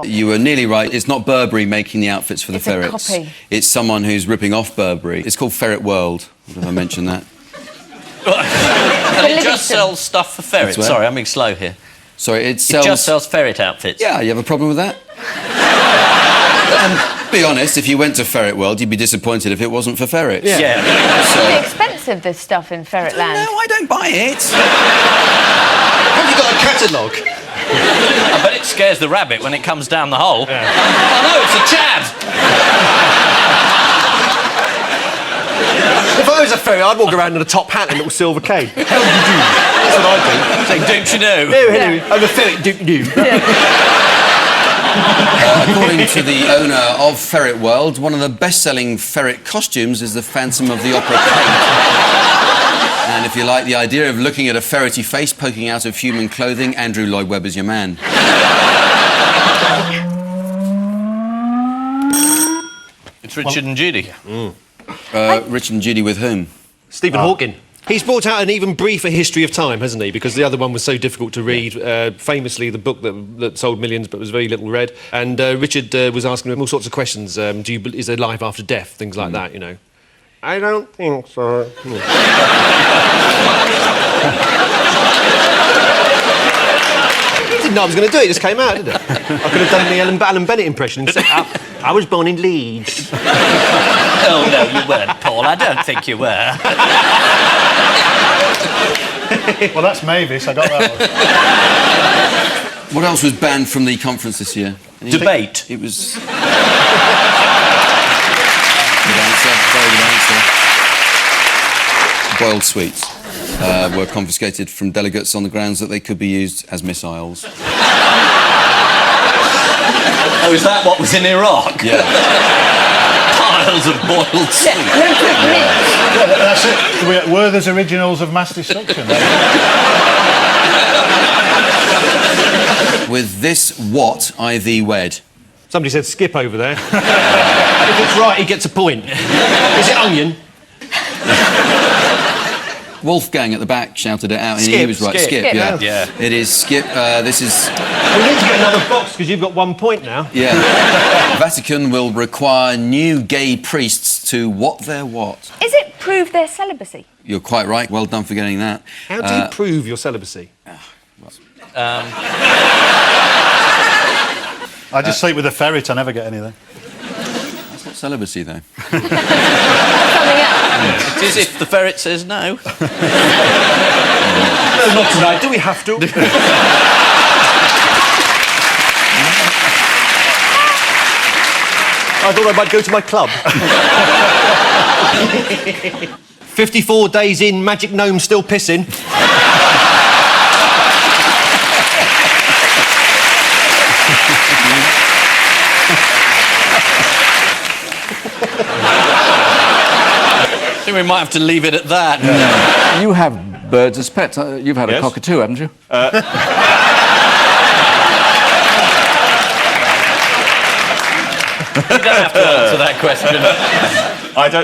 You were nearly right. It's not Burberry making the outfits for the ferrets. It's a copy. It's someone who's ripping off Burberry. It's called Ferret World. Have I mentioned that? And it just sells stuff for ferrets. Sorry, I'm being slow here. Sorry, it just sells ferret outfits. Yeah, you have a problem with that? Be honest, if you went to Ferret World, you'd be disappointed if it wasn't for ferrets. Yeah. So... It's expensive, this stuff in Ferretland. No, I don't buy it. Have you got a catalogue? I bet it scares the rabbit when it comes down the hole. Yeah. Oh no, it's a chad! If I was a ferret, I'd walk around in a top hat and a little silver cane. How do you do? That's what I do. Saying, don't you know? No, I'm a ferret, don't you? According to the owner of Ferret World, one of the best-selling ferret costumes is the Phantom of the Opera cape. And if you like the idea of looking at a ferrety face poking out of human clothing, Andrew Lloyd Webber's your man. It's Richard and Judy. Richard and Judy with whom? Stephen Hawking. He's brought out an even briefer history of time, hasn't he? Because the other one was so difficult to read. Famously, the book that sold millions but was very little read. And Richard was asking him all sorts of questions. Is there life after death? Things like that, you know. I don't think so. I didn't know I was going to do it. It just came out, didn't it? I could have done the Alan Bennett impression and said, I was born in Leeds. Oh, no, you weren't, Paul. I don't think you were. Well, that's Mavis. I got that one. What else was banned from the conference this year? Debate. It was... Good answer. Very good answer. Boiled sweets were confiscated from delegates on the grounds that they could be used as missiles. Oh, is that what was in Iraq? Yeah. Piles of boiled sweets. Yeah, that's it. Werther's Originals of Mass Destruction. With this what I thee wed? Somebody said skip over there. If it's right, he gets a point. Is it onion? Wolfgang at the back shouted it out and Skip, he was right. Skip, yeah. It is skip. This is... We need to get another box because you've got 1 point now. Yeah. Vatican will require new gay priests to what their what? Is it prove their celibacy? You're quite right. Well done for getting that. How do you prove your celibacy? I just sleep with a ferret. I never get anything. That's not celibacy, though. Something else. It is if the ferret says no. No, not tonight. Do we have to? I thought I might go to my club. 54 days in, magic gnome still pissing. I think we might have to leave it at that. Yeah. You have birds as pets. You've had a cockatoo, haven't you? You don't have to answer that question.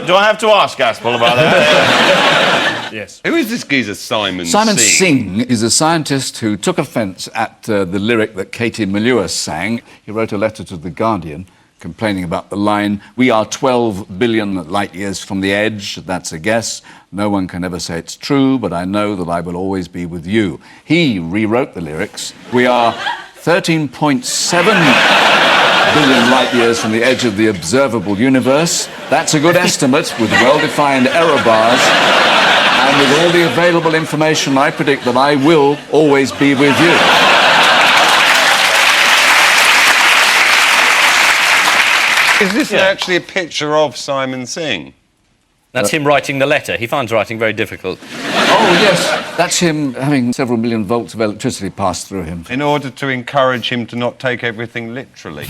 Do I have to ask Aspel about that? Yes. Who is this geezer, Simon Simon Singh? Singh is a scientist who took offence at the lyric that Katie Melua sang. He wrote a letter to The Guardian complaining about the line, "We are 12 billion light years from the edge. That's a guess. No one can ever say it's true, but I know that I will always be with you." He rewrote the lyrics. "We are 13.7 billion light years from the edge of the observable universe. That's a good estimate with well-defined error bars. And with all the available information, I predict that I will always be with you." Is this actually a picture of Simon Singh? That's him writing the letter. He finds writing very difficult. Oh, yes, that's him having several million volts of electricity passed through him. In order to encourage him to not take everything literally.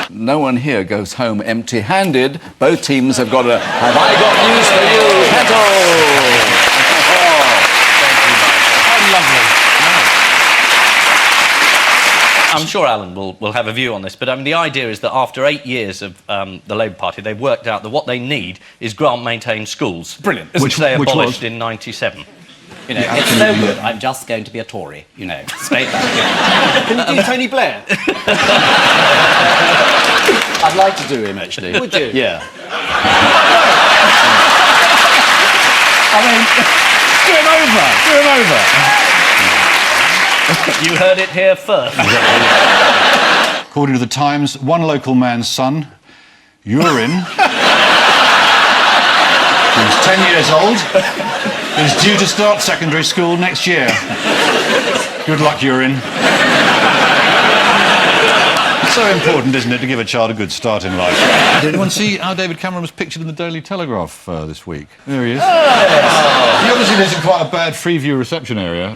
No one here goes home empty-handed. Both teams have got a "Have I got news for you?" Petal! How lovely. I'm sure Alan will have a view on this, but I mean, the idea is that after 8 years of the Labour Party, they've worked out that what they need is grant-maintained schools. Brilliant. Which they abolished in '97. You know, it's so good. I'm just going to be a Tory. You know, straight back. Can you do Tony Blair? I'd like to do him actually. Would you? Yeah. I mean, do him over. You heard it here first. According to the Times, one local man's son, urine, who's 10 years old, is due to start secondary school next year. Good luck, urine. It's so important, isn't it, to give a child a good start in life. Did anyone see how David Cameron was pictured in the Daily Telegraph this week? There he is. He obviously lives in quite a bad Freeview reception area.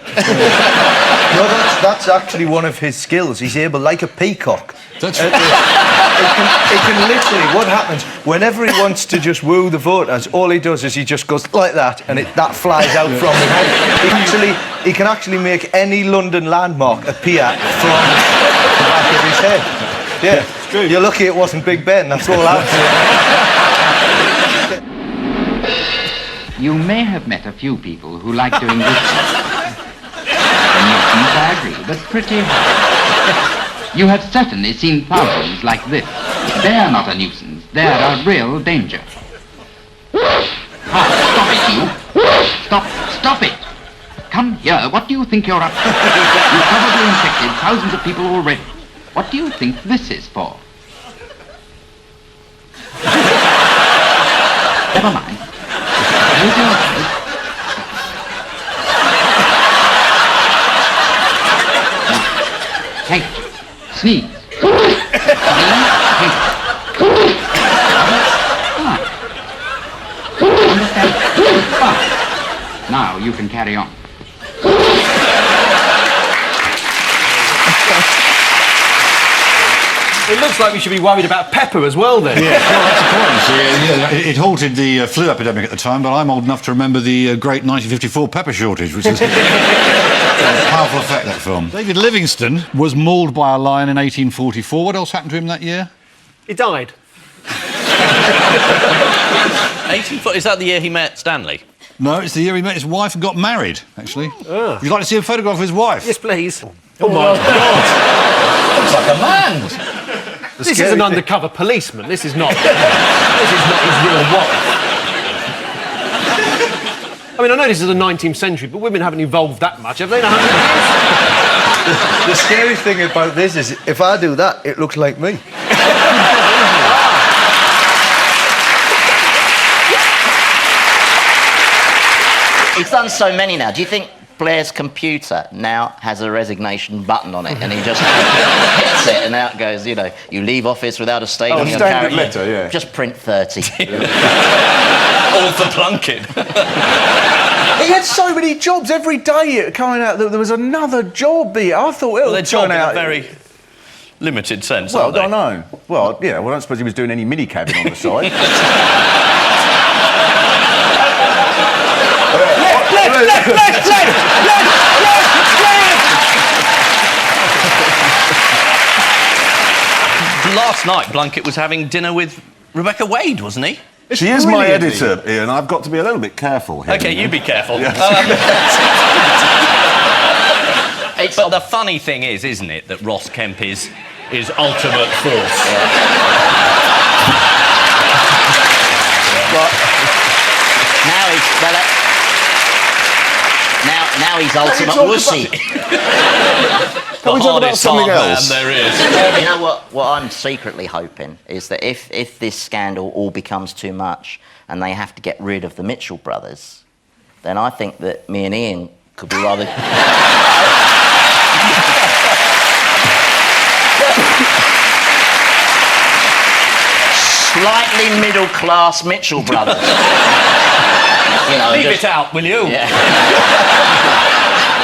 No, that's actually one of his skills. He's able, like a peacock. That's He can literally, what happens, whenever he wants to just woo the voters, all he does is he just goes like that, and that flies out from his head. He can actually make any London landmark appear from the back of his head. Yeah, it's true. You're lucky it wasn't Big Ben, that's all I'm saying. You may have met a few people who like doing this. The nuisance, I agree, but pretty hard. You have certainly seen thousands like this. They're not a nuisance. They're a real danger. Stop it, you! Stop it! Come here. What do you think you're up to? You've probably infected thousands of people already. What do you think this is for? Never mind. Close your eyes. Handkerchief. Sneeze. Understand? Fine. Now you can carry on. It looks like we should be worried about pepper as well, then. Yeah, well, that's the point. See, it halted the flu epidemic at the time, but I'm old enough to remember the great 1954 pepper shortage, which is a powerful effect, that film. David Livingstone was mauled by a lion in 1844. What else happened to him that year? He died. 18 Is that the year he met Stanley? No, it's the year he met his wife and got married, actually. Would you like to see a photograph of his wife? Yes, please. Oh, my God. Looks like a man. This is an undercover policeman. This is not his real wife. I mean, I know this is the 19th century, but women haven't evolved that much, have they? The scary thing about this is, if I do that, it looks like me. He's done so many now. Do you think Blair's computer now has a resignation button on it, and he just hits it, and out goes, you know, you leave office without a statement. Oh, standard letter, yeah. Just print 30. All for Plunkett. He had so many jobs every day coming out. There was another job there. I thought it would turn turn out. in a very limited sense, Well, aren't they? I know. Well, yeah, well, I don't suppose he was doing any mini-cabin on the side. Last night, Plunkett was having dinner with Rebecca Wade, wasn't he? She is my editor, Ian. I've got to be a little bit careful here. OK, you be careful. But the funny thing is, isn't it, that Ross Kemp is ultimate force. Well, now he's ultimate wussy. Can we talk about something else? There is. You know what I'm secretly hoping is that if this scandal all becomes too much and they have to get rid of the Mitchell brothers, then I think that me and Ian could be rather... slightly middle-class Mitchell brothers. You know, leave it out, will you? Yeah.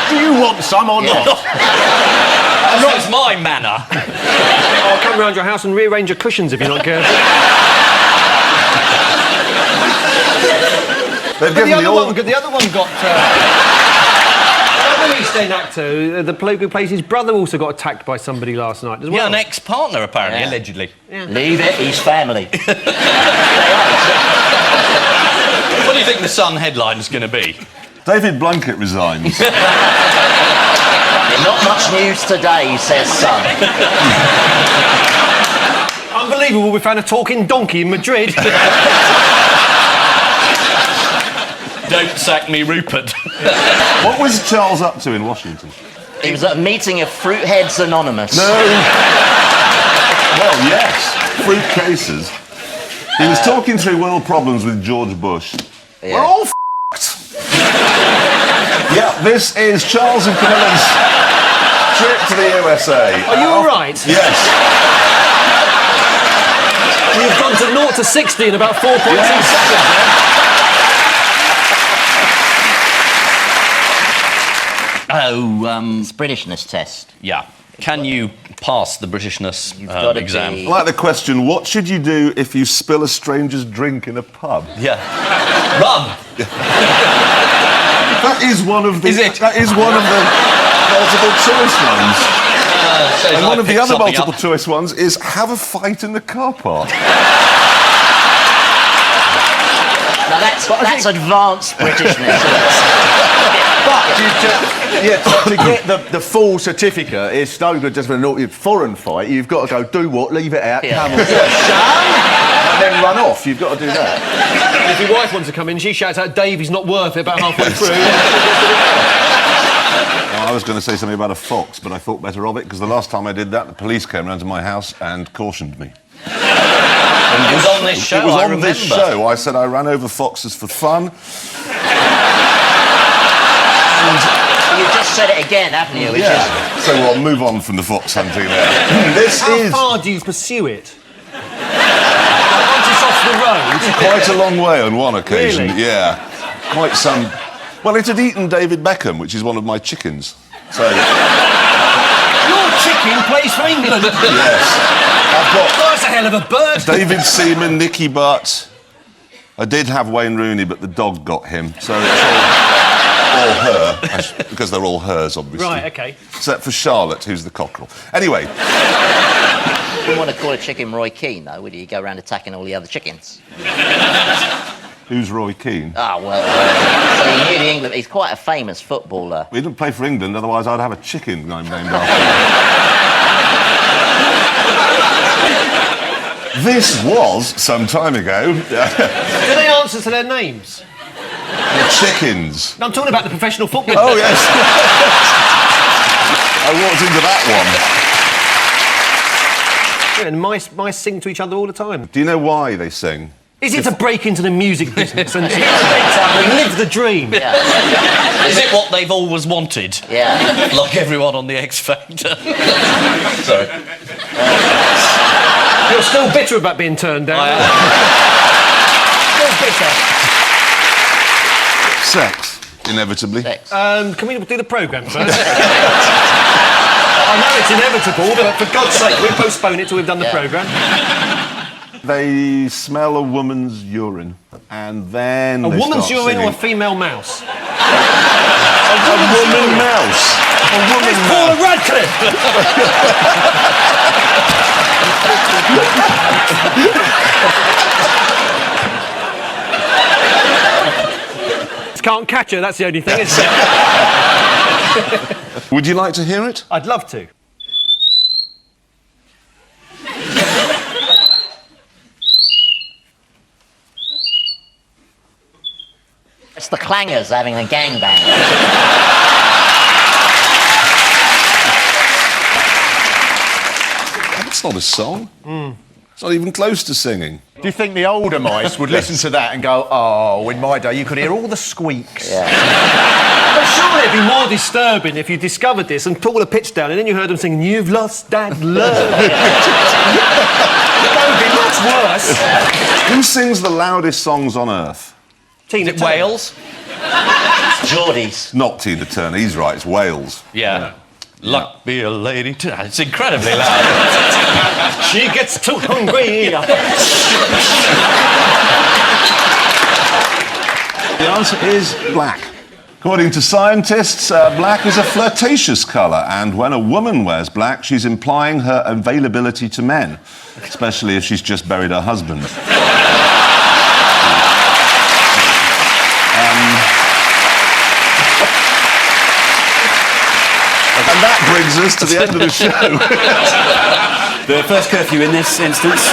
Do you want some or not? That's my manner. I'll come round your house and rearrange your cushions if you're not careful. The other one got... the other East End actor, the bloke who plays his brother, also got attacked by somebody last night as well. Yeah, an ex-partner, apparently, Yeah. allegedly. Yeah. Leave it, he's family. What do you think the Sun headline's going to be? David Blunkett resigns. Not much news today, says Sun. Unbelievable, we found a talking donkey in Madrid. Don't sack me, Rupert. What was Charles up to in Washington? He was at a meeting of Fruitheads Anonymous. No. Well, yes. Fruit cases. He was talking through world problems with George Bush. Yeah. We're all f***ed. Yeah, this is Charles and Camilla's trip to the USA. Are you all right? Yes. You've gone to 0 to 60 in about 4.2 seconds. It's Britishness test. Yeah. Can you pass the Britishness gotta exam? be- I like the question, what should you do if you spill a stranger's drink in a pub? Yeah. Run! That is one of the... Is it? That is one of the multiple choice ones. So And I one of the pick other something multiple up. choice ones is have a fight in the car park. Now that's advanced Britishness. But to get the full certificate, it's no good just for a foreign fight. You've got to go do what, leave it out, Yeah. come on, and then run off. You've got to do that. And if your wife wants to come in, she shouts out, Dave, he's not worth it, about halfway through. I was going to say something about a fox, but I thought better of it, because the last time I did that, the police came round to my house and cautioned me. It was on this show, It was I on this remember. show. I said I ran over foxes for fun. You've just said it again, haven't you? Which Yeah. So we'll move on from the fox hunting there. This How is far do you pursue it? Once it's off the road. quite a long way on one occasion. Really? Yeah. Quite some... Well, it had eaten David Beckham, which is one of my chickens. So, Your chicken plays for England. yes. I've got That's a hell of a bird. David Seaman, Nicky Butt. I did have Wayne Rooney, but the dog got him. So it's all her, because they're all hers, obviously. Right, OK. Except for Charlotte, who's the cockerel. Anyway, you wouldn't want to call a chicken Roy Keane, though, would you? Go around attacking all the other chickens. who's Roy Keane? Ah, well, so you knew the England... He's quite a famous footballer. He didn't play for England, otherwise I'd have a chicken named after him. This was some time ago. Do they answer to their names? The chickens. No, I'm talking about the professional football. Oh, yes. I walked into that Yeah, and mice sing to each other all the time. one. Do you know why they sing? Is it to break into the music business and live the dream? Yeah. Is it what they've always wanted? Yeah. Like everyone on the X Factor. Sorry. You're still bitter about being turned down. Still bitter. Sex, inevitably. Sex. Can we do the programme first? I know it's inevitable, but for God's sake, we'll postpone it till we've done the programme. They smell a woman's urine, and then A they woman's start urine or a singing. female mouse? A woman mouse. A woman Paula mouse. Radcliffe! Can't catch her, that's the only thing, isn't it? Would you like to hear it? I'd love to. It's the clangers having a gangbang. That's not a song. It's not even close to singing. Do you think the older mice would listen to that and go, oh, in my day you could hear all the squeaks? Yeah. But surely it'd be more disturbing if you discovered this and pulled a pitch down and then you heard them singing, "You've lost that love." That would be much worse. Who sings the loudest songs on earth? Tina Is it Wales? Geordies. Not Tina Turner. He's right. It's Wales. Yeah. Luck be a lady too. It's incredibly loud. She gets too hungry. The answer is black. According to scientists, black is a flirtatious colour, and when a woman wears black, she's implying her availability to men, especially if she's just buried her husband. Um, 5 exist to the end of the show. The first curfew in this instance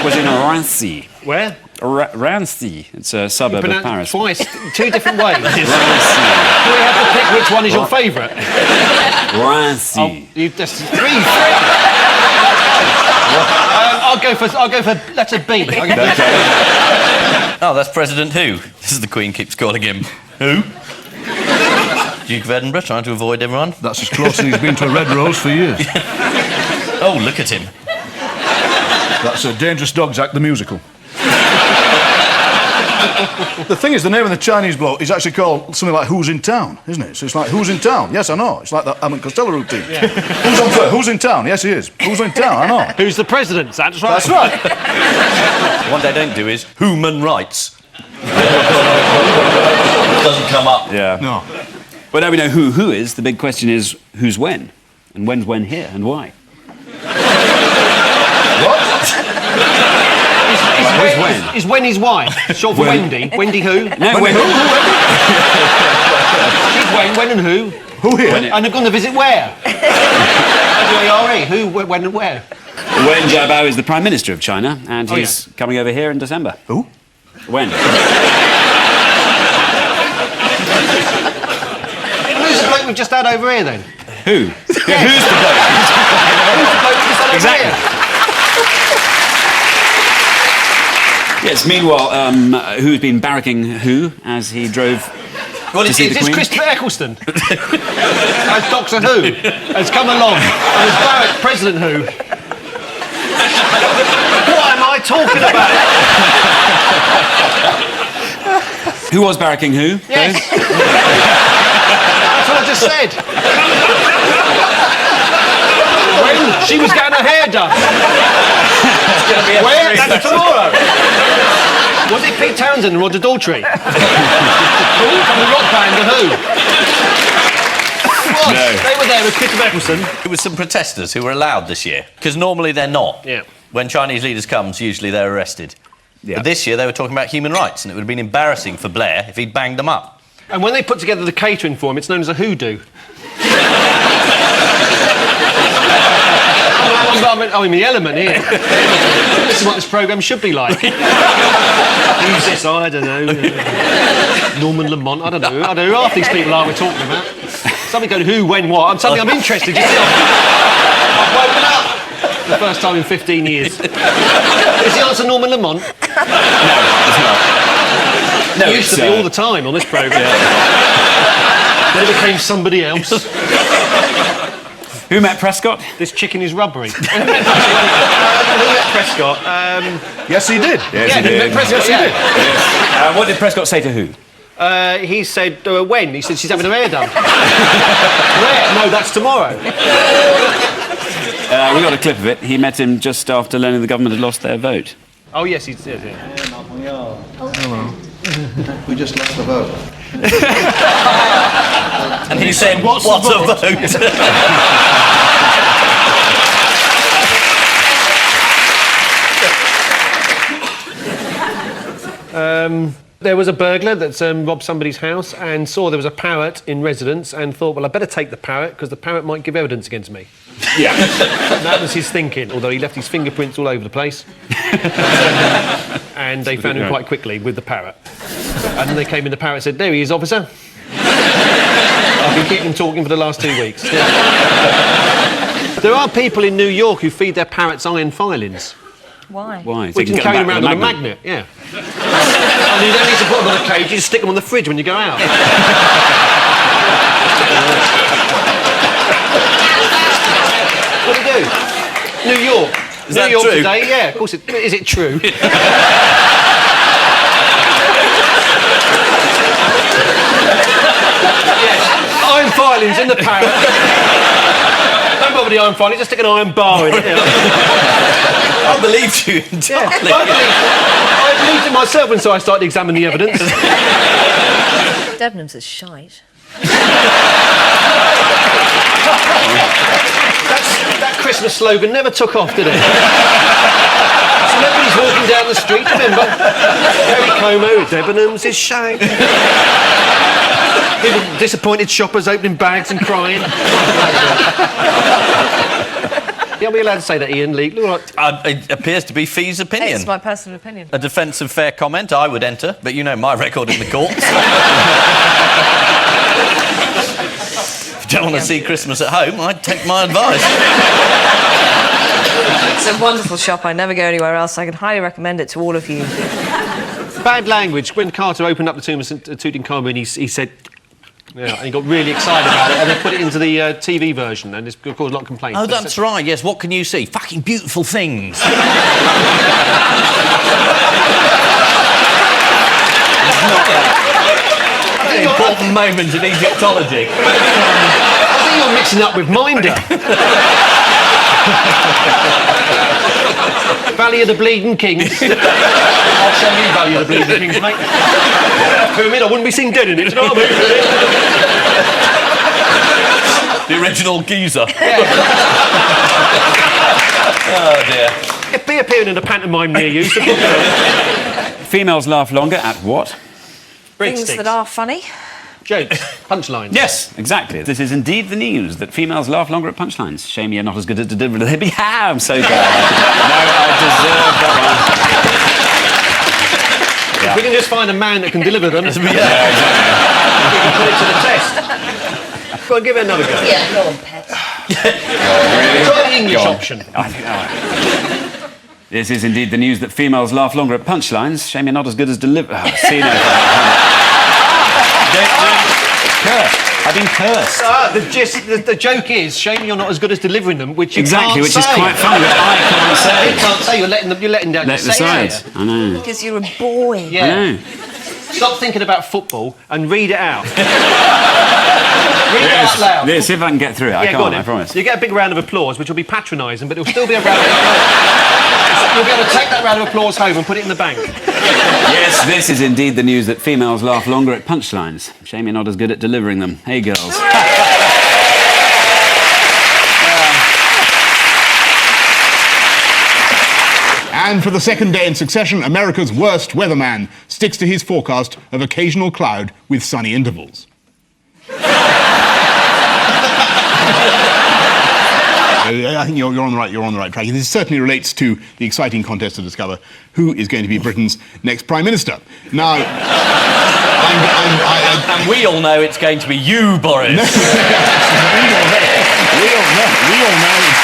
was in Rancy. Where? Rancy. It's a suburb of Paris. Twice, two different ways. Rancy. Do we have to pick which one is your favourite? Rancy. That's three. I'll go for letter B. Oh, that's President Who. This is the Queen keeps calling him. Who? Duke of Edinburgh, trying to avoid everyone. That's as close as he's been to a red rose for years. Oh, look at him. That's a Dangerous Dogs Act, the musical. The thing is, the name of the Chinese bloke is actually called something like Who's in Town, isn't it? So it's like, who's in town? Yes, I know. It's like that Abbott and Costello routine. Yeah. Who's on foot? Who's in town? Yes, he is. Who's in town? I know. Who's the president? That's right. That's right. One they don't do is human rights. Doesn't come up. Yeah. No. Well, now we know who is. The big question is who's when? And when's when here and why? Is when his wife? Short for Wendy. Wendy who? No, Wendy who? She's when and who? Who here? And they've gone to visit where? W-A-R-E. Who, when and where? Wen Jiabao is the Prime Minister of China, and he's coming over here in December. Who? When? Who's the bloke we've just had over here, then? Who? Yeah, who's the bloke? Who's the bloke we've just had over here? Yes, meanwhile, who's been barracking who as he drove to see the Queen? Is this Christopher Eccleston? As Doctor Who has come along and has barracked President Who. What am I talking about? Who was barracking who? Yes. That's what I just said. When she was getting her hair done. Where? That's tomorrow. Was it Pete Townsend and Roger Daltrey? Who? From the rock band The Who? What? No. They were there with Christopher Eccleston. It was some protesters who were allowed this year, because normally they're not. Yeah. When Chinese leaders come, usually they're arrested. Yeah. But this year they were talking about human rights, and it would have been embarrassing for Blair if he'd banged them up. And when they put together the catering for him, it's known as a hoodoo. I'm in the element here. This is what this programme should be like. Who's this? I don't know. Norman Lamont, I don't know. I don't know who half these people are we're talking about. Somebody going who, when, what. I'm interested. You see, I've woken up for the first time in 15 years. Is the answer Norman Lamont? No, it's not. No, it used to be all the time on this programme. Then it became somebody else. Who met Prescott? This chicken is rubbery. Who met Prescott? Yes, he did. Yes, he did. Prescott, yes, he did. Yes. What did Prescott say to who? He said, when? He said, she's having her hair done. Where? No, that's tomorrow. We got a clip of it. He met him just after learning the government had lost their vote. Oh, yes, he did, yeah. Hello. We just lost the vote. And he said, what's a vote? There was a burglar that's robbed somebody's house and saw there was a parrot in residence and thought, well, I better take the parrot because the parrot might give evidence against me. Yeah. That was his thinking, although he left his fingerprints all over the place. And they found him quite quickly with the parrot. And then they came in, the parrot said, there he is, officer. I've been keeping him talking for the last 2 weeks. There are people in New York who feed their parrots iron filings. Why? Why? So We can carry them around on a magnet, yeah. And you don't need to put them on a cage, you just stick them on the fridge when you go out. What do you do? New York. Is New that York true? today, yeah, of course it... Is it true? Yes, iron filings in the parrot. Don't bother the iron filings, just stick an iron bar in it. I believed you entirely. I believed it myself, and so I started examining the evidence. Debenhams is shite. That Christmas slogan never took off, did it? Celebrities walking down the street, remember? Gary Como, Debenhams is shame. People, disappointed shoppers opening bags and crying. Are we allowed to say that, Ian? Look, It appears to be Fee's opinion. It's my personal opinion. A defence of fair comment, I would enter, but you know my record in the courts. If you don't want to see Christmas at home, I'd take my advice. It's a wonderful shop. I never go anywhere else. I can highly recommend it to all of you. bad language. When Carter opened up the tomb of Tutankhamun, he said... Yeah, and he got really excited about it, and they put it into the TV version, and it's caused a lot of complaints. Oh, that's right, yes. What can you see? Fucking beautiful things. An important moment in Egyptology. I think you're mixing up with Minder. Valley of the Bleeding Kings. I'll show you Valley of the Bleeding Kings, mate. Pyramid, I wouldn't be seen dead in it. The original Giza. Oh, dear. It'd be appearing in a pantomime near you. So Females laugh longer at what? Things that are funny. Jokes, punchlines. Yes, exactly. This is indeed the news, that females laugh longer at punchlines. Shame you're not as good at delivering them. I'm so glad. No, I deserve that one. If we can just find a man that can deliver them, we can put it to the test. Go on, give it another go. Yeah, go on, Pet. Try the English option. I think this is indeed the news, that females laugh longer at punchlines. Shame you're not as good as deliver. Oh, see, no. Cursed. I've been cursed. The joke is, shame you're not as good as delivering them, which you exactly, can't which say. is quite funny, which I can't say. You can't say. You're letting down. Let the sides. I know. Because you're a boy. Yeah. I know. Stop thinking about football and read it out. Read it out loud. Let's see if I can get through it. I Yeah, go can't, on, I promise. You get a big round of applause, which will be patronising, but it'll still be a round of applause. You'll be able to take that round of applause home and put it in the bank. Yes, this is indeed the news, that females laugh longer at punchlines. Shame you're not as good at delivering them. Hey, girls. And for the second day in succession, America's worst weatherman sticks to his forecast of occasional cloud with sunny intervals. I think you're on the right track. This certainly relates to the exciting contest to discover who is going to be Britain's next Prime Minister. Now, and we all know it's going to be you, Boris. we all know it's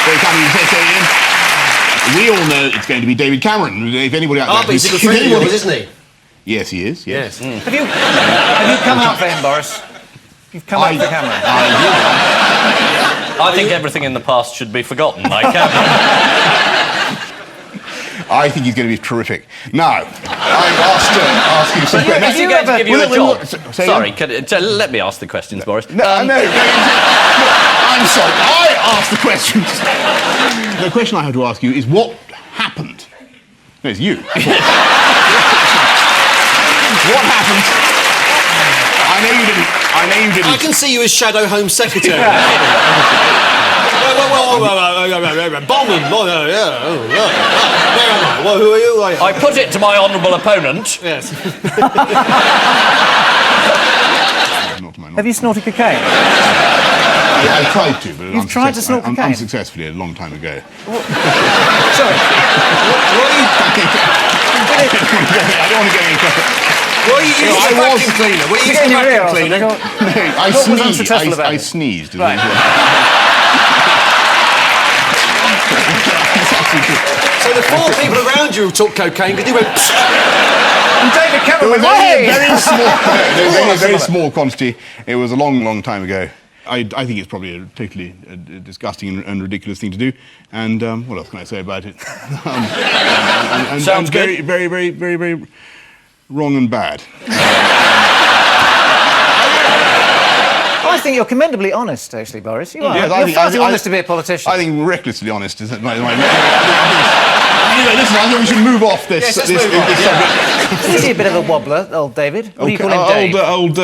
very kind of you to say, Ian. We all know it's going to be David Cameron. If anybody out there... But he's a good friend of yours, isn't he? Yes, he is, yes. Have you come out for him, Boris? You've come out for Cameron? I think everything in the past should be forgotten by Cameron. I think he's going to be terrific. Now, I've asked you some questions. Is he going to give you a job? Sorry, let me ask the questions, Boris. No, I'm sorry. I asked the questions. The question I have to ask you is what happened? No, it's you. What happened? I know you didn't. I can see you as Shadow Home Secretary. Bowman, who are you? I put it to my honourable opponent. Yes. Have you snorted cocaine? I tried to, but You've tried to snort cocaine? unsuccessfully a long time ago. Sorry. What are you... I don't want to get any credit. Were you using a vacuum cleaner? Were you using a vacuum cleaner? No, I sneezed. Right. So the four people around you who took cocaine, because you went... And David Cameron It was went, only a very small quantity. It was a long, long time ago. I think it's probably a totally disgusting and ridiculous thing to do. And what else can I say about it? Sounds very, very, very, very, very wrong and bad. I think you're commendably honest, actually, Boris. You are. Yes, You're far too honest to be a politician. I think recklessly honest is my Anyway, listen, I think we should move off this. Yes, let's this move on. subject. Is he a bit of a wobbler, old David? What do you call him, Dave? Old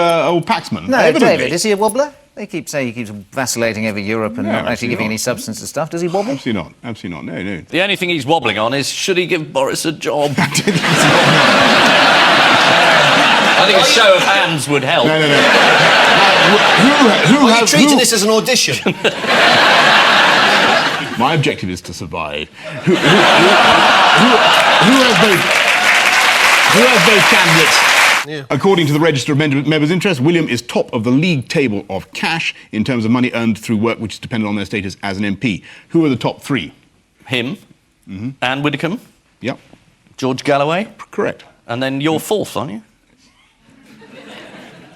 Paxman. No, Evidently. David. Is he a wobbler? They keep saying he keeps vacillating over Europe and not actually giving any substance to stuff. Does he wobble? Absolutely not. Absolutely not. No, no. The only thing he's wobbling on is should he give Boris a job? I think a show of hands would help. No, no, no. Are you treating this as an audition? My objective is to survive. Who has both candidates? Yeah. According to the Register of Members' Interest, William is top of the league table of cash in terms of money earned through work which is dependent on their status as an MP. Who are the top three? Him, Anne Widdecombe, Yep, George Galloway, correct. and then you're fourth, aren't you?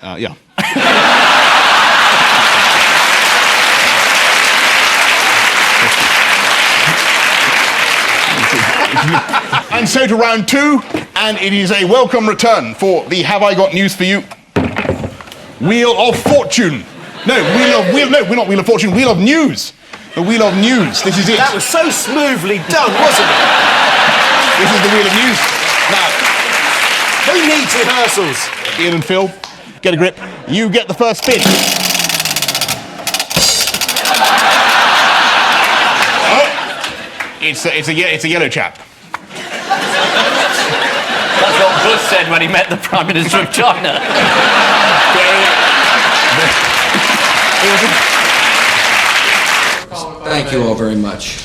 Yeah. And so to round two, and it is a welcome return for the Have I Got News For You Wheel of Fortune. No, we're not Wheel of Fortune, Wheel of News. The Wheel of News, this is it. That was so smoothly done, wasn't it? This is the Wheel of News. Now, who needs rehearsals? Ian and Phil, get a grip. You get the first spin. Oh, it's a yellow chap. That's what Bush said when he met the Prime Minister of China. Thank you all very much.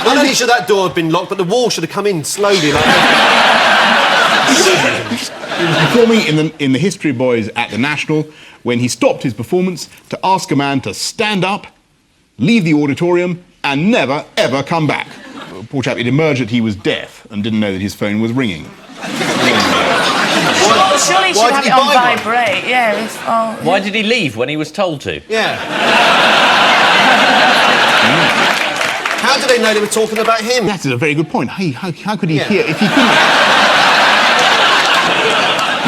Not only should that door have been locked, but the wall should have come in slowly like He was performing in the History Boys at the National when he stopped his performance to ask a man to stand up, leave the auditorium, and never, ever come back. Poor chap, it emerged that he was deaf and didn't know that his phone was ringing. Surely he should have it on vibrate. Yeah. Why did he leave when he was told to? Yeah. How do they know they were talking about him? That is a very good point. Hey, how could he hear if he couldn't?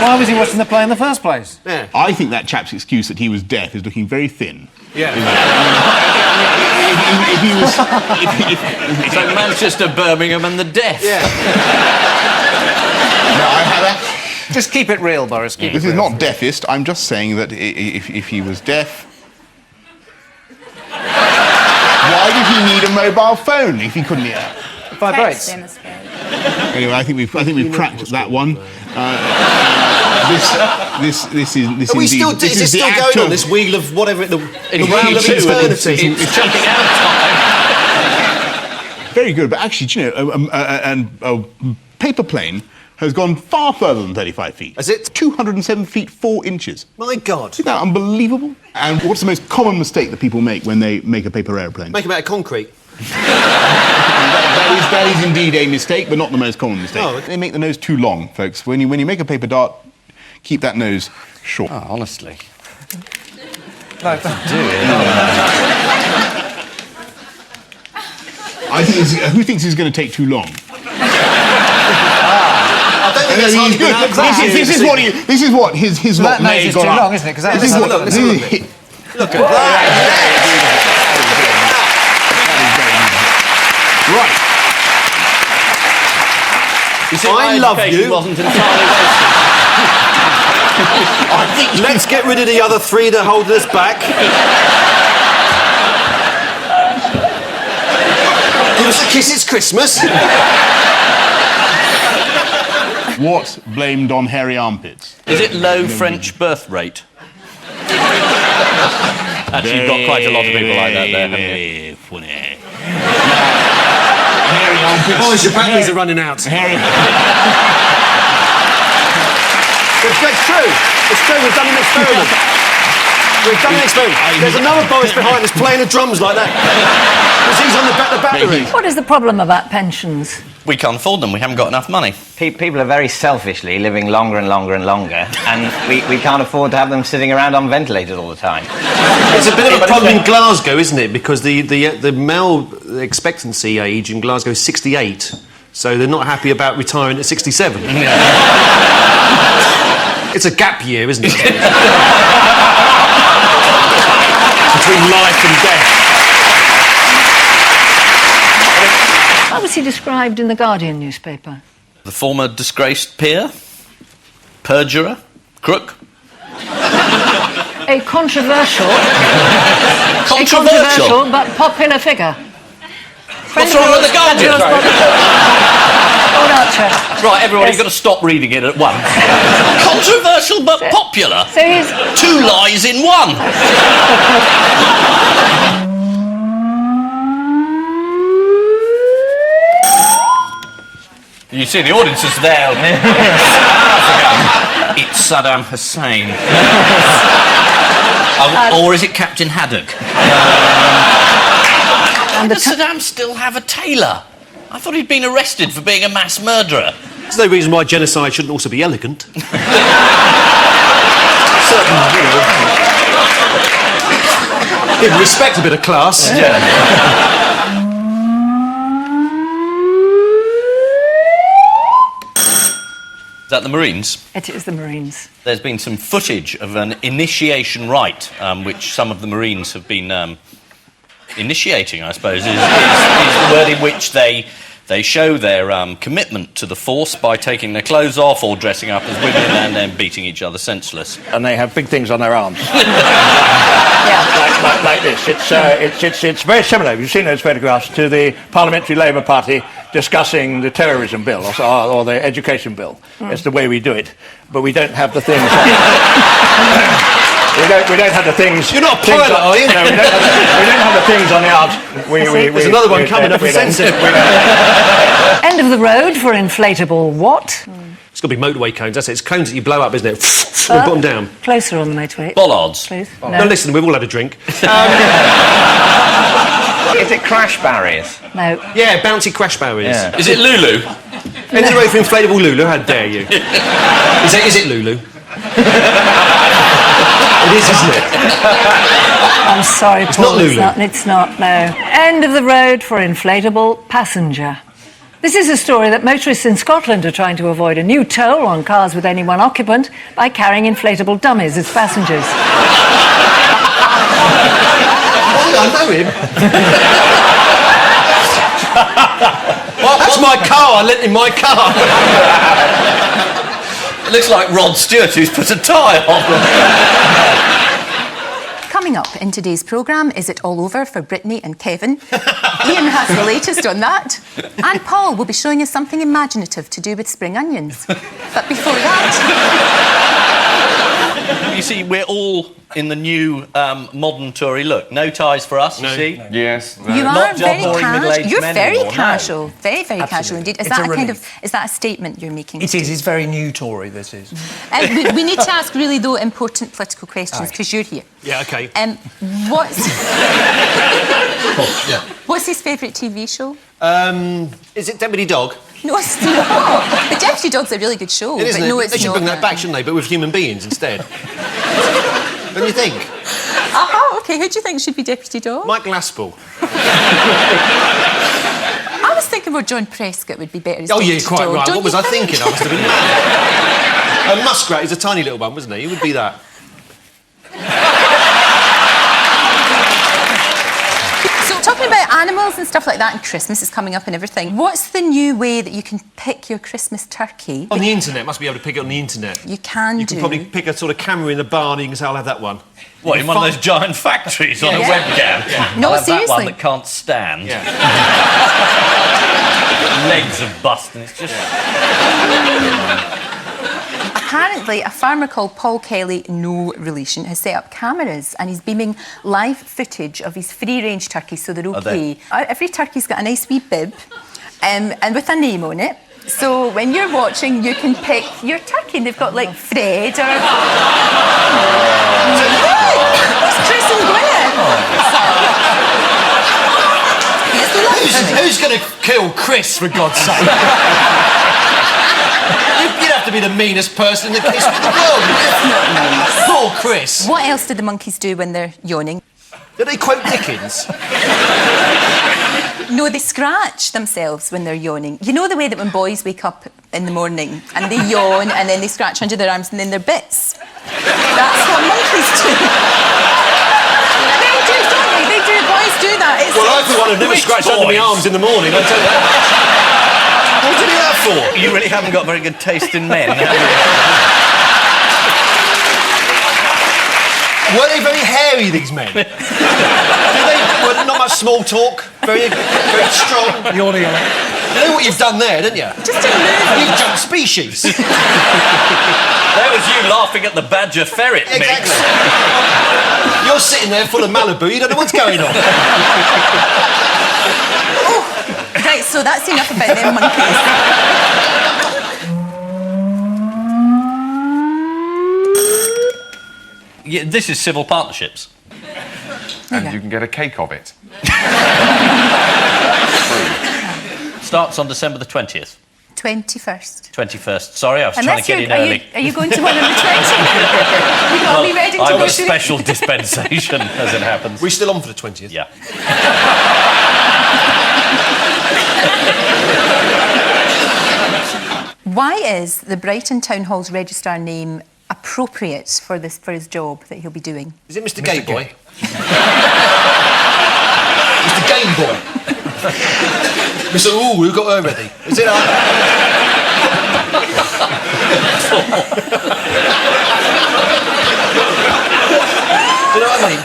Why was he watching the play in the first place? Yeah. I think that chap's excuse that he was deaf is looking very thin. Yeah. So Manchester, Birmingham, and the deaf. Yeah. Just keep it real, Boris. Keep This it is real. not deafist. I'm just saying that if he was deaf, why did he need a mobile phone if he couldn't hear? It vibrates. Anyway, I think we've cracked that one. This is Are we still? Is it still going on this wheel of whatever the wheel of eternity? It's jumping out time. Very good, but actually, do you know, a paper plane has gone far further than 35 feet. Is it? 207 feet 4 inches. My God. Isn't that unbelievable? And what's the most common mistake that people make when they make a paper aeroplane? Make them out of concrete. That is indeed a mistake, but not the most common mistake. Oh, okay. They make the nose too long, folks. When you make a paper dart, keep that nose short. Oh, honestly. No, don't do I think who thinks it's going to take too long? I don't think that's hardly been out. This is what his lot may have too gone long, up. isn't it? Let's have a look. Look at that. Right. You see, I love education you. wasn't entirely wasted. Let's get rid of the other three that are holding us back. Give us a kiss, it's Christmas. What's blamed on hairy armpits? Is it low French birth rate? Actually, you've got quite a lot of people like that there, haven't you? Funny. Hairy armpits. Boys, your batteries are running out. It's true. It's true. We've done an experiment. There's another Boris behind us playing the drums like that. Because he's on the battery. What is the problem about pensions? We can't afford them. We haven't got enough money. People are very selfishly living longer and longer and longer, and we can't afford to have them sitting around on ventilators all the time. It's a bit of a problem in Glasgow, isn't it? Because the male expectancy age in Glasgow is 68. so they're not happy about retiring at 67. It's a gap year, isn't it? Between life and death. How was he described in the Guardian newspaper? The former disgraced peer, perjurer, crook. A controversial... Controversial? but popular figure. What's wrong with the Guardian? Old Archer. Right, everyone, you've got to stop reading it at once. Controversial but popular. So he's... 2 lies in 1. You see, the audience is there. It's Saddam Hussein. Or is it Captain Haddock? Does Saddam still have a tailor? I thought he'd been arrested for being a mass murderer. There's no reason why genocide shouldn't also be elegant. Give respect a bit of class. Yeah. Is that the Marines? It is the Marines. There's been some footage of an initiation rite, which some of the Marines have been initiating, I suppose, is the word in which they show their commitment to the force by taking their clothes off or dressing up as women and then beating each other senseless. And they have big things on their arms. like this. It's very similar, if you've seen those photographs, to the Parliamentary Labour Party discussing the terrorism bill or the education bill. It's the way we do it. But we don't have the things... We don't have the things... You're not a pilot, are you? No, we don't have the things on the arms. There's another one coming up. End of the road for inflatable what? It's got to be motorway cones, that's it. It's cones that you blow up, isn't it? And put them down. Closer on the motorway. Bollards. Please. No, listen, we've all had a drink. Is it crash barriers? No. Yeah, bouncy crash barriers. Yeah. Is it Lulu? End of the road for inflatable Lulu, how dare you? Is it Lulu? It is, isn't it? I'm sorry, Paul. It's not Lulu. It's not, no. End of the road for inflatable passenger. This is a story that motorists in Scotland are trying to avoid a new toll on cars with only one occupant by carrying inflatable dummies as passengers. Oh, I know him. That's my car. I lent him my car. It looks like Rod Stewart who's put a tie on. Coming up in today's programme, is it all over for Brittany and Kevin? Ian has the latest on that. And Paul will be showing us something imaginative to do with spring onions. But before that... You see, we're all in the new modern Tory look. No ties for us, you see? Yes. You are Not very boring casual. middle-aged You're men very anymore, no. casual. Very, very casual indeed. Is It's that a a kind relief. of... Is that a statement you're making? It is. It's very new Tory, this is. We need to ask really, though, important political questions, because you're here. Yeah, OK. What's his favourite TV show? Is it Deputy Dog? No, it's not. The Deputy Dog's a really good show. It isn't but no, it? it's They should not. bring that back, shouldn't they? But with human beings instead. Don't you think? OK, who do you think should be Deputy Dog? Mike Glaspell. I was thinking more John Prescott would be better as Oh, yeah, Deputy quite Dog. right. Don't What was you I think? thinking? I must have been... Muskrat is a tiny little one, wasn't he? He would be that. So, talking about animals and stuff like that, and Christmas is coming up and everything, what's the new way that you can pick your Christmas turkey? On the internet, must be able to pick it on the internet. You can You can probably pick a sort of camera in the barn and you can say, I'll have that one. What, in one of those giant factories on a Yeah. webcam? Yeah. No, I'll have that one seriously. that can't stand. Yeah. Legs have bust and it's just... Apparently, a farmer called Paul Kelly, no relation, has set up cameras and he's beaming live footage of his free-range turkeys, so they're OK. Every turkey's got a nice wee bib and with a name on it. So when you're watching, you can pick your turkey and they've got, like, Fred or... It's Chris and Gwyneth. Who's going to kill Chris, for God's sake? You'd have to be the meanest person in the history of the world. Poor Chris. What else do the monkeys do when they're yawning? Do they quote Dickens? No, they scratch themselves when they're yawning. You know the way that when boys wake up in the morning and they yawn and then they scratch under their arms and then their bits? That's what monkeys do. They do, don't they? They do. Boys do that. Well, I, for one, have never scratched under my arms in the morning, I'll tell you that. What do you do that for? You really haven't got very good taste in men, have you? Were they very hairy, these men? Were there not much small talk? Very strong? Yawning. You know what you've done there, didn't you? Just a move. You've jumped species. There was you laughing at the badger ferret mix. Exactly. You're sitting there full of Malibu, you don't know what's going on. Right, so that's enough about them monkeys. Yeah, this is civil partnerships. And you can get a cake of it. Starts on December the 20th. 21st. 21st. Sorry, I was trying Unless to get in are early. are you going to one on the 20th? You got me ready to I'm go a to special dispensation, as it happens. We're still on for the 20th? Yeah. Why is the Brighton Town Hall's registrar name appropriate for his job that he'll be doing? Is it Mr. Gay Boy? Mr. Game Boy? Mr. Ooh, who got her ready? Is it Do you know what I mean?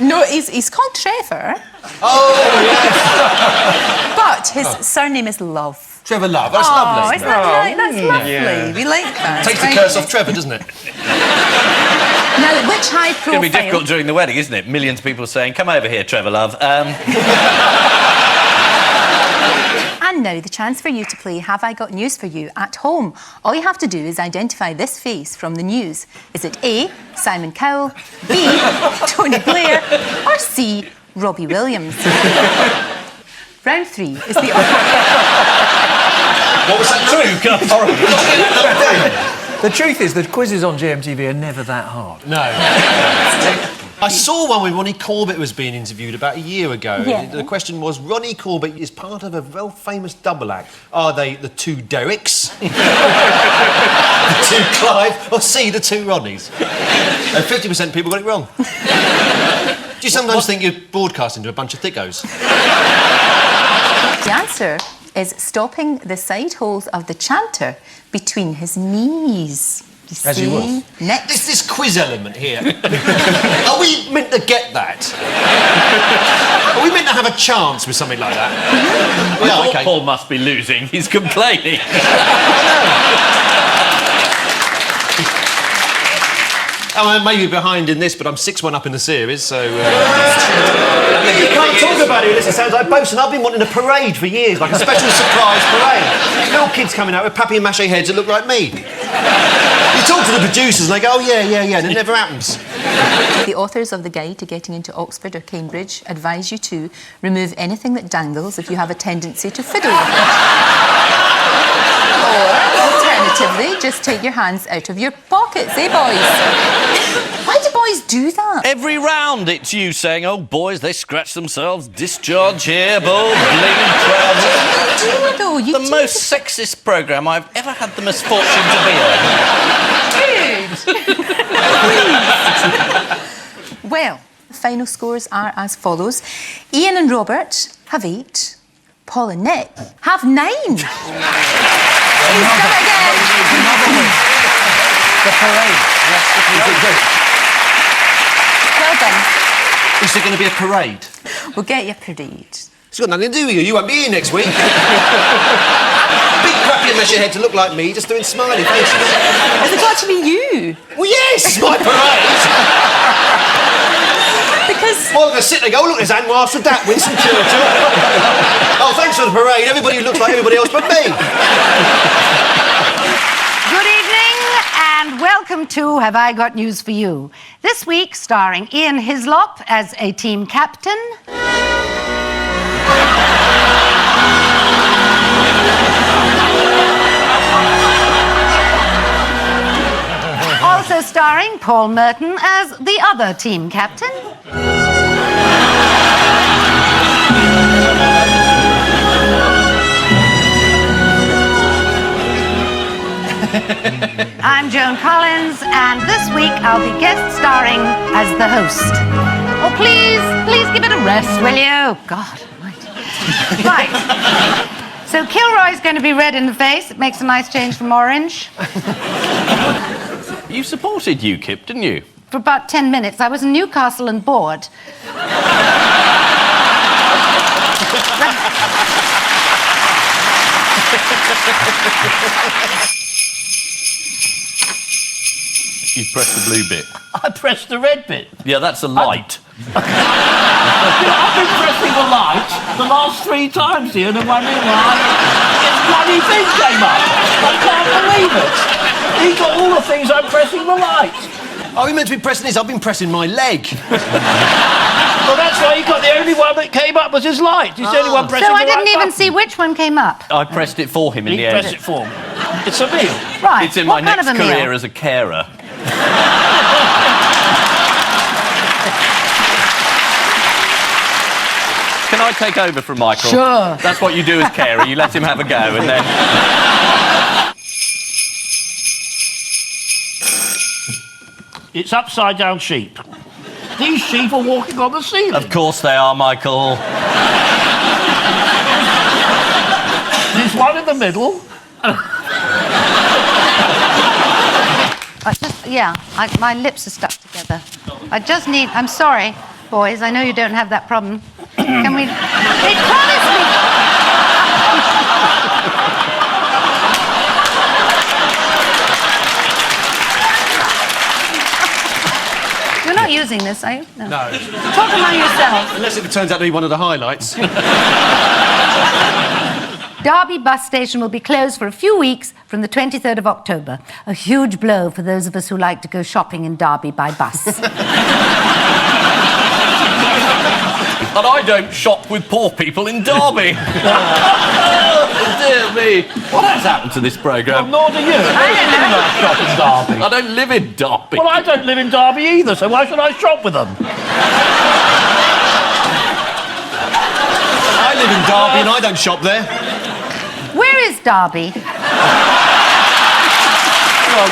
No, he's called Trevor. Oh, yes. But his surname is Love. Trevor Love, that's lovely. Isn't that right? That's lovely. Yeah. We like that. Takes the Right. curse off Trevor, doesn't it? Now, which high It's going to be profile... difficult during the wedding, isn't it? Millions of people saying, come over here, Trevor Love. And now the chance for you to play Have I Got News For You at home. All you have to do is identify this face from the news. Is it A, Simon Cowell, B, Tony Blair, or C, Robbie Williams? Round 3 is the... What was that? The truth is, the quizzes on GMTV are never that hard. No. I saw one when Ronnie Corbett was being interviewed about a year ago. Yeah. The question was, Ronnie Corbett is part of a well-famous double act. Are they the two Derricks, the two Clive, or C, the two Ronnies? And 50% of people got it wrong. Do you sometimes think you're broadcasting to a bunch of thickos? The answer is stopping the side holes of the chanter between his knees. You As he see? was. Next. This quiz element here. Are we meant to get that? Are we meant to have a chance with something like that? Yeah, okay. Paul must be losing. He's complaining. I may be behind in this, but I'm 6-1 up in the series, so... You can't talk about it unless it sounds like boasting. I've been wanting a parade for years, like a special surprise parade. Little kids coming out with papier-mâché heads that look like me. You talk to the producers and they go, oh, yeah, and it never happens. The authors of the Guide to Getting into Oxford or Cambridge advise you to remove anything that dangles if you have a tendency to fiddle with it. Or, alternatively, just take your hands out of your pockets, eh, boys? Why do boys do that? Every round it's you saying, oh, boys, they scratch themselves, discharge here, ball, bling, trousers. You do, though. You the do. most sexist programme I've ever had the misfortune to be on. Well, the final scores are as follows. Ian and Robert have 8. Paul and Nick have 9. He's done it again. The parade. Well done. Is there going to be a parade? We'll get you a parade. It's got nothing to do with you. You won't be here next week. Big papier-mâché head to look like me, just doing smiley faces. Has it got to be you? Well, yes, it's my parade. Because... Well, I'm going to sit there and go, oh, look, there's Anne Master Dat, Winston Churchill. Oh, thanks for the parade. Everybody looks like everybody else but me. Good evening and welcome to Have I Got News For You? This week, starring Ian Hislop as a team captain. Also starring Paul Merton as the other team captain. I'm Joan Collins, and this week I'll be guest starring as the host. Oh, please give it a rest, will you? God almighty. Right. So Kilroy's going to be red in the face. It makes a nice change from orange. You supported UKIP, didn't you? For about 10 minutes. I was in Newcastle and bored. You pressed the blue bit. I pressed the red bit. Yeah, that's a light. I've been pressing the light the last 3 times, Ian, and wondering why this bloody thing came up. I can't believe it. He got all the things I'm pressing the light. Oh, he meant to be pressing his. I've been pressing my leg. Well, that's why he got the only one that came up was his light. He's the only one pressing So the I didn't right even button. see which one came up. I pressed it for him in He the end. pressed it for me. It's a meal. Right. It's in what my kind next of a meal? career as a carer. Can I take over from Michael? Sure. That's what you do as carer. You let him have a go and then... It's upside down sheep. These sheep are walking on the ceiling. Of course they are, Michael. There's one in the middle. My lips are stuck together. I just need... I'm sorry, boys. I know you don't have that problem. Can we... They promised me... You're not using this, are you? No. Talk among yourselves. Unless it turns out to be one of the highlights. Derby bus station will be closed for a few weeks from the 23rd of October. A huge blow for those of us who like to go shopping in Derby by bus. And I don't shop with poor people in Derby. Dear me. What has happened to this programme? Well, nor do you. I don't know. Shop in Derby. I don't live in Derby. Well, I don't live in Derby either, so why should I shop with them? I live in Derby and I don't shop there. Where is Derby? Well,